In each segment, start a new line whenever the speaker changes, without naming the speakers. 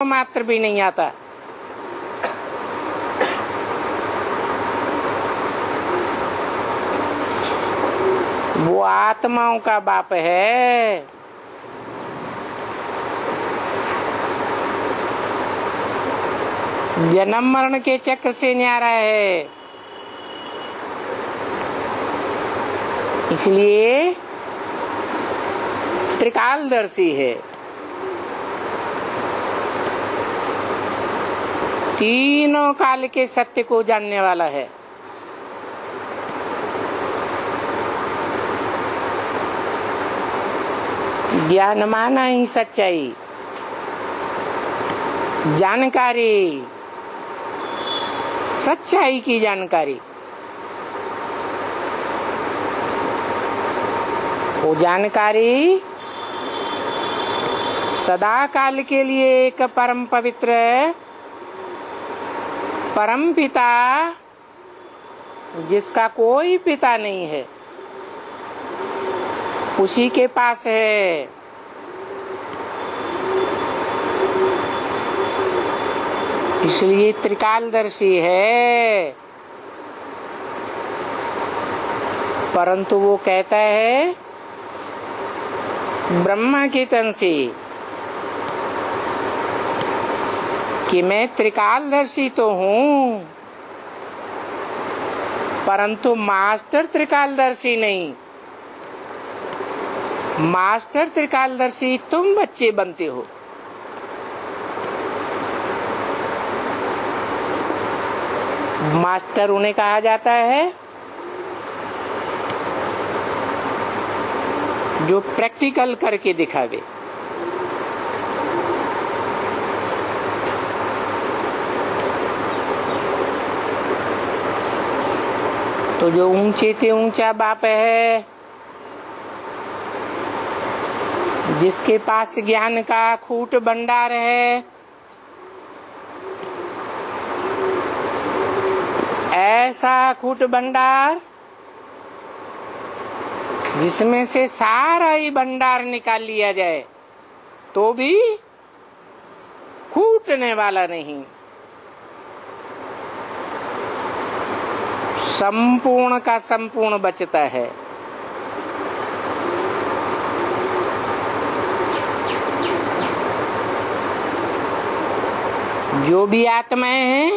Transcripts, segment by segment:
मात्र भी नहीं आता। वो आत्माओं का बाप है। जन्म मरण के चक्र से न्यारा है। इसलिए त्रिकालदर्शी है। तीनों काल के सत्य को जानने वाला है। ज्ञान माना ही सच्चाई, जानकारी, सच्चाई की जानकारी। वो जानकारी सदा काल के लिए एक परम पवित्र परम पिता, जिसका कोई पिता नहीं है, उसी के पास है। इसलिए त्रिकालदर्शी है। परंतु वो कहता है ब्रह्मा की तंसी कि मैं त्रिकालदर्शी तो हूँ, परंतु मास्टर त्रिकालदर्शी नहीं। मास्टर त्रिकालदर्शी तुम बच्चे बनते हो। मास्टर उन्हें कहा जाता है जो प्रैक्टिकल करके दिखावे। तो जो ऊंचे से ऊंचा बाप है, जिसके पास ज्ञान का खूट भंडार है, ऐसा खूट भंडार जिसमें से सारा ही भंडार निकाल लिया जाए तो भी खूटने वाला नहीं। संपूर्ण का संपूर्ण बचता है। जो भी आत्माएं हैं,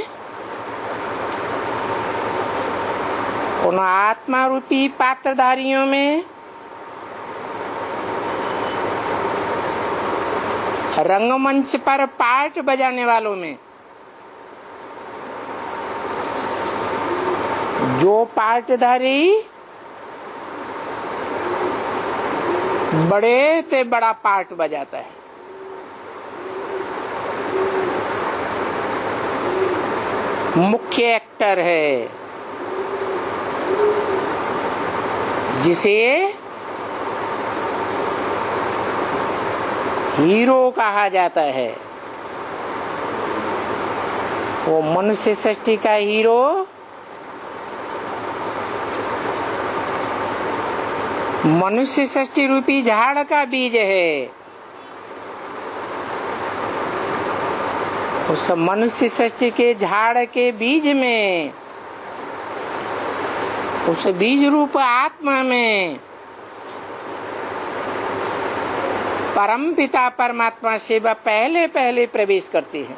उन आत्मा रूपी पात्रधारियों में रंगमंच पर पार्ट बजाने वालों में जो पार्टधारी बड़े से बड़ा पार्ट बजाता है, मुख्य एक्टर है, जिसे हीरो कहा जाता है। वो मनुष्य सृष्टि का हीरो मनुष्य सृष्टि रूपी झाड़ का बीज है। उस मनुष्य सृष्टि के झाड़ के बीज में, उस बीज रूप आत्मा में परम पिता परमात्मा शिव पहले पहले प्रवेश करते हैं।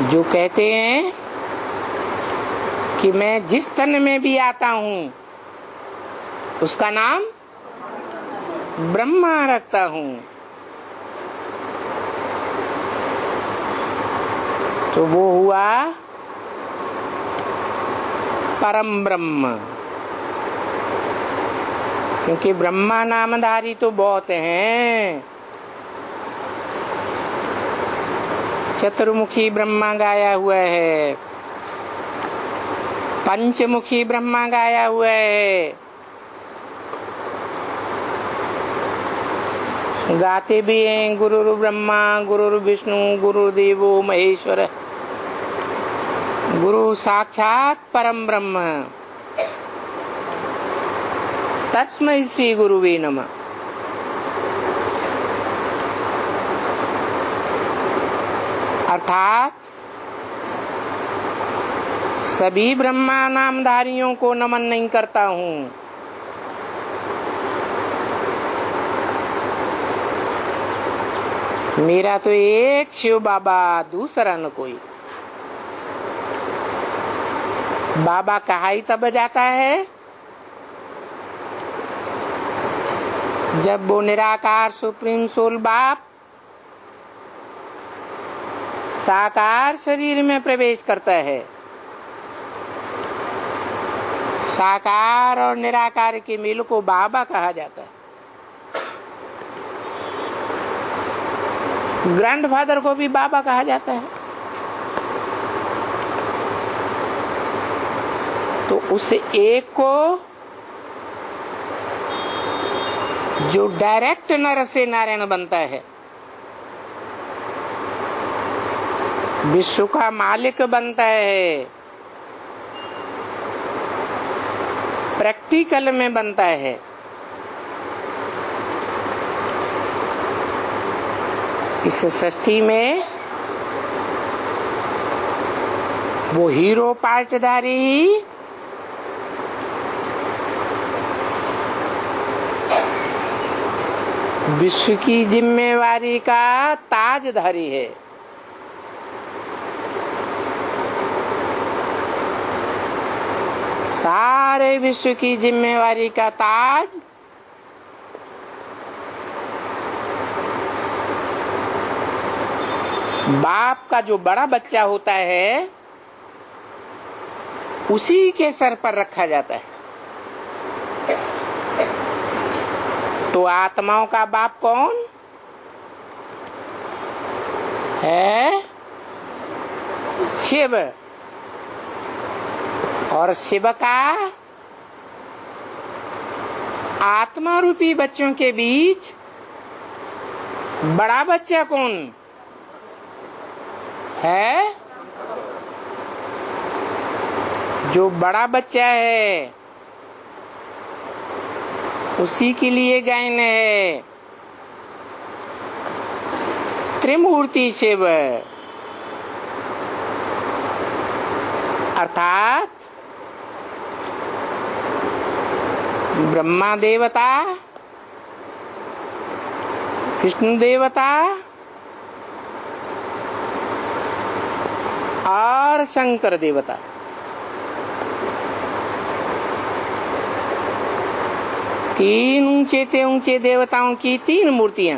जो कहते हैं कि मैं जिस तन में भी आता हूँ उसका नाम ब्रह्मा रखता हूँ, तो वो हुआ परम ब्रह्म। क्योंकि ब्रह्मा नामधारी तो बहुत हैं। चतुर्मुखी ब्रह्मा गाया हुआ है, पंचमुखी ब्रह्मा गाया हुआ है। गाते भी हैं गुरुर् ब्रह्मा गुरुर् विष्णु गुरुर्देवो महेश्वर, गुरु साक्षात परम ब्रह्म। तस्मै श्री गुरुवे नमः। अर्थात सभी ब्रह्मा नामधारियों को नमन नहीं करता हूँ, मेरा तो एक शिव बाबा, दूसरा न कोई। बाबा कहा ही तब जाता है जब वो निराकार सुप्रीम सोल बाप साकार शरीर में प्रवेश करता है। साकार और निराकार के मेल को बाबा कहा जाता है। ग्रैंडफादर को भी बाबा कहा जाता है। तो उस एक को जो डायरेक्ट नर से नारायण बनता है, विश्व का मालिक बनता है, प्रैक्टिकल में बनता है, इस सृष्टि में वो हीरो पार्टधारी विश्व की जिम्मेवारी का ताजधारी है। सारे विश्व की जिम्मेवारी का ताज बाप का जो बड़ा बच्चा होता है उसी के सर पर रखा जाता है। तो आत्माओं का बाप कौन है? शिव। और शिव का आत्मा रूपी बच्चों के बीच बड़ा बच्चा कौन है? जो बड़ा बच्चा है उसी के लिए गायन है त्रिमूर्ति शिव। अर्थात ब्रह्मा देवता, विष्णु देवता और शंकर देवता। तीन ऊंचे से ऊंचे देवताओं की तीन मूर्तियां,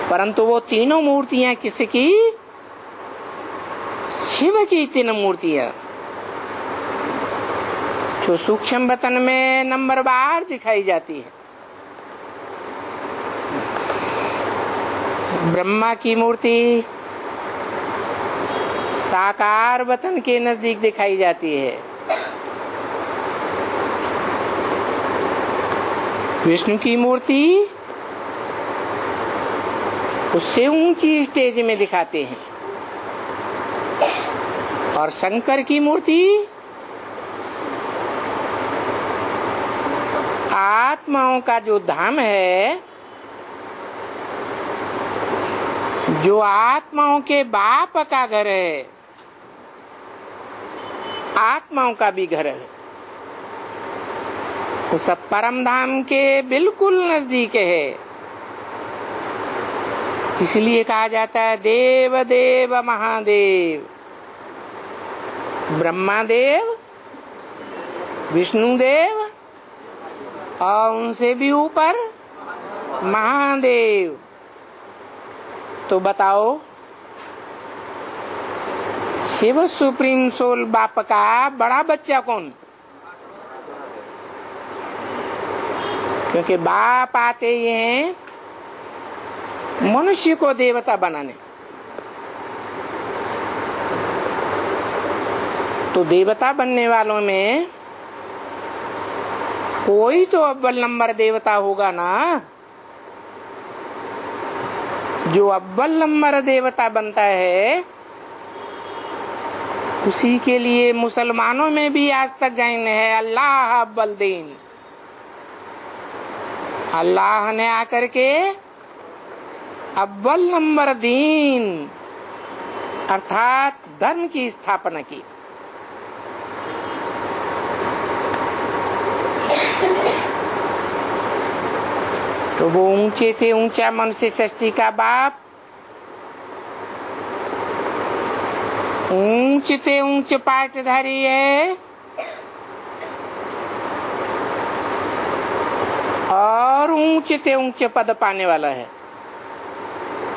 परंतु वो तीनों मूर्तियां किसकी? शिव की तीन मूर्तियां, जो सूक्ष्म वतन में नंबरवार दिखाई जाती है। ब्रह्मा की मूर्ति साकार वतन के नजदीक दिखाई जाती है। विष्णु की मूर्ति उससे ऊंची स्टेज में दिखाते हैं और शंकर की मूर्ति आत्माओं का जो धाम है, जो आत्माओं के बाप का घर है, आत्माओं का भी घर है, उस परम धाम के बिल्कुल नजदीक है। इसलिए कहा जाता है देव देव महादेव। ब्रह्मा देव, विष्णु देव और उनसे भी ऊपर महादेव। तो बताओ शिव सुप्रीम सोल बाप का बड़ा बच्चा कौन? क्योंकि बाप आते ही हैं मनुष्य को देवता बनाने। तो देवता बनने वालों में कोई तो अव्वल नंबर देवता होगा ना। जो अव्वल नंबर देवता बनता है उसी के लिए मुसलमानों में भी आज तक गैन है, अल्लाह अव्वल दीन। अल्लाह ने आकर के अव्वल नंबर दीन अर्थात धर्म की स्थापना की। तो वो ऊंचे थे, ऊंचा मनुष्य सृष्टि का बाप, ऊंच ते ऊंच पाटधारी है और ऊंच ते ऊंच पद पाने वाला है।